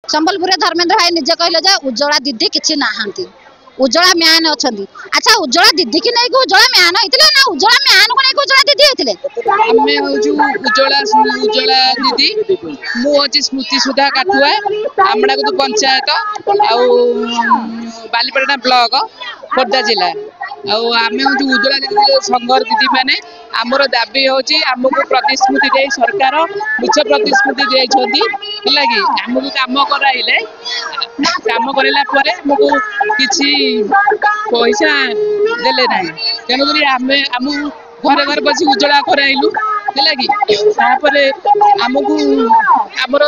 संबलपुर धर्मेंद्र भाई निजे कहले जे उज्ज्वला दीदी किछि नाहंती उज्ज्वला म्यान अछंती। अच्छा उज्ज्वला दीदी की नहीं उज्ज्वला म्यान होइतिले ना उज्ज्वला म्यान को नहीं उज्ज्वला दीदी होइतिले हमें होजु उज्ज्वला दीदी मु होची स्मृति सुधा काठुआ आमडागुदु पंचायत आउ बालीपड़ा ब्लॉक खोर्धा जिला आमे होजु उज्ज्वला दीदी संघर दीदी माने आमर दाबी होची हमको प्रतिश्रुति दे सरकार मिछ प्रतिश्रुति देछंती लगी हमको काम कराइले काम करला परे हमको किछि पैसा देले नाही तेनकरी आमे हम घर घर बसी उज्ज्वला कराइलु लगी तापरे हमको हमर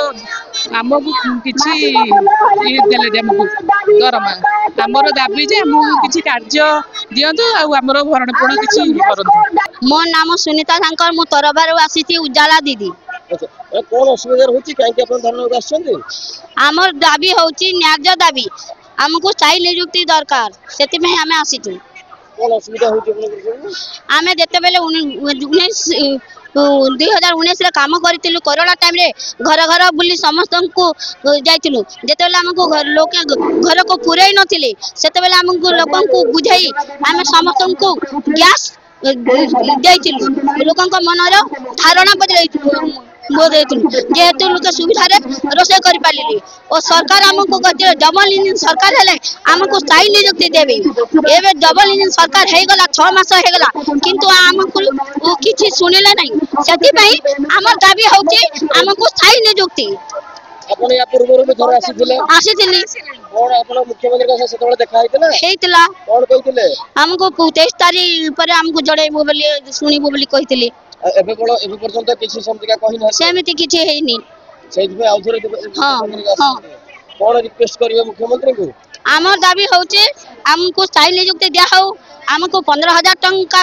हमको किछि देले हमको दरमा हमर दाबी जे हमको किछि कार्य दियंतु आ हमर भरण पूर्ण किछि करंतु। मो नाम सुनीता शंकर मु तरबार आसी उज्ज्वला दीदी। अच्छा कोन असुविधा होची काहे के अपन धन्यवाद आछंती हमर दाबी होची न्याय दाबी हमको स्थायी नियुक्ति दरकार सेति में हमें आसीछु। कोन असुविधा होची अपन हमें जते बेले 2019 रे काम करथिलु कोरोना टाइम रे घर घर बुली समस्त को जाइथिलु जते बेले हमको लोक घर को पुरई नथिले सेते बेले हमको लोकन को बुझाई हमें समस्त को गैस देइथिलु लोकन को मनर धारणा बदलैथिलु जेहेतु लोक सुविधा रोषे कर पारे और सरकार आमको कहते डबल इंजन सरकार हेले आमको स्थायी नियुक्ति देवे एवं डबल इंजन सरकार हो गला 6 मास हो गला किंतु आमको किछि सुनिले नहीं सेति पई हमर दाबी होची आमको स्थायी नियुक्ति। अपन या पूर्व में थोड़ा आसीथिले कोन अपन मुख्यमंत्री का सेतबे देखा हेतिला कोन कहिथिले हमको 23 तारीख पर हमको जड़ेबो बोली सुनिबो बोली कहिथिले एबे पर्यंत किछि समतिका कहि न सेमिति किछि हेइनी सेति पे आउथरे हां कोन रिक्वेस्ट करिवे मुख्यमंत्री को हमर दाबी होचे हमको स्थायी नियुक्ति दिया हो हमको 15,000 टंका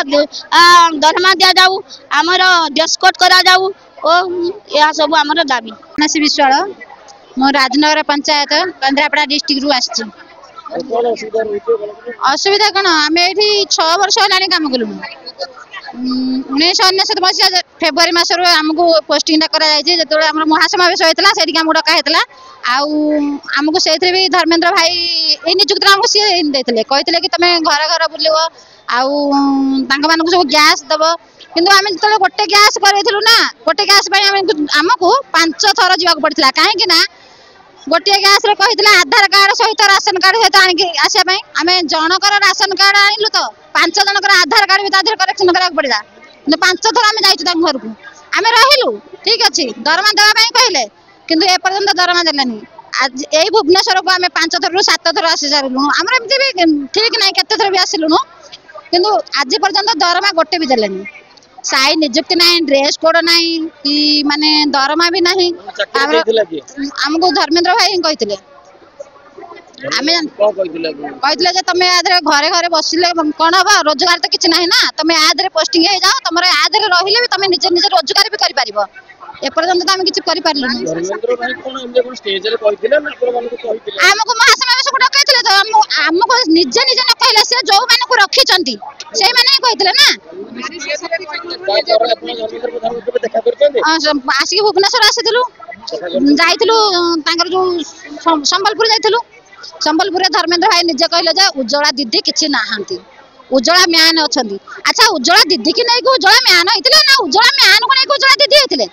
दरमा दिया जाऊ हमर डेस्कट करा जाऊ ओ या सब हमर दाबी। नसी विश्वाल मो राजनगर पंचायत केन्द्रापड़ा डिस्ट्रिक्ट रु आछि। असुविधा कौन आम ये 6 वर्ष है काम कलु 1999 मसीहा फेब्रुआरी मसर आमको पोस्टिंग जो महासमावेश होता है आमको डका होता आमको से भी धर्मेंद्र भाई ये निजुक्ति आमको सी देते कहते कि तुम घर घर बुल सब गैस दब किंतु आम जो गोटे गैस करूँ ना गोटे गैस आमको 5 थर जावाक पड़ता कहीं गोटे गैस कहते आधार कार्ड सहित राशन कार्ड सहित आनिक आसापी आम जनकर राशन कार्ड आनलु तो 5 जनकर आधार कार्ड भी करेक्शन करा पड़ा कि 5 थर आम जाइए घर को आम रहिलु ठीक अच्छे दरमा देवाई कहले किंतु एपर्यंत दरमा देलानी आज यही भुवनेश्वर को आम 5 थर 7 थर आसी सारूँ आम एमती भी ठीक ना केते थर भी आसिलुनु किंतु आज पर्यंत दरमा गोटे भी देलानी साई निजुक्ति ना ड्रेस कोड ना कि माने दरमा भी ना आमको धर्मेंद्र भाई कहते कहते तुम घरे घरे बसिले कौन हम रोजगार तो किसी ना ना तुम आधे पोस्टिंग हो जाओ तुम आधे रही भी तुम निजे निजे रोजगार भी कर एपर्यंत तो आम किसी आमको महासमावेश को डकई तो आमको निजे निजे न कहले से जो माने रखी से माने कहते ना आसिक भुवनेश्वर आसीलु जाइलु जो संबलपुर जाइलु संबलपुर धर्मेंद्र भाई निजे कहले जे उज्ज्वला दीदी किछि नाहंती उज्ज्वला म्यान अछंती। अच्छा उज्ज्वला दीदी की नहीं उज्ज्वला म्यान होइतिले ना उज्ज्वला म्यान को नहीं उज्ज्वला दीदी होइतिले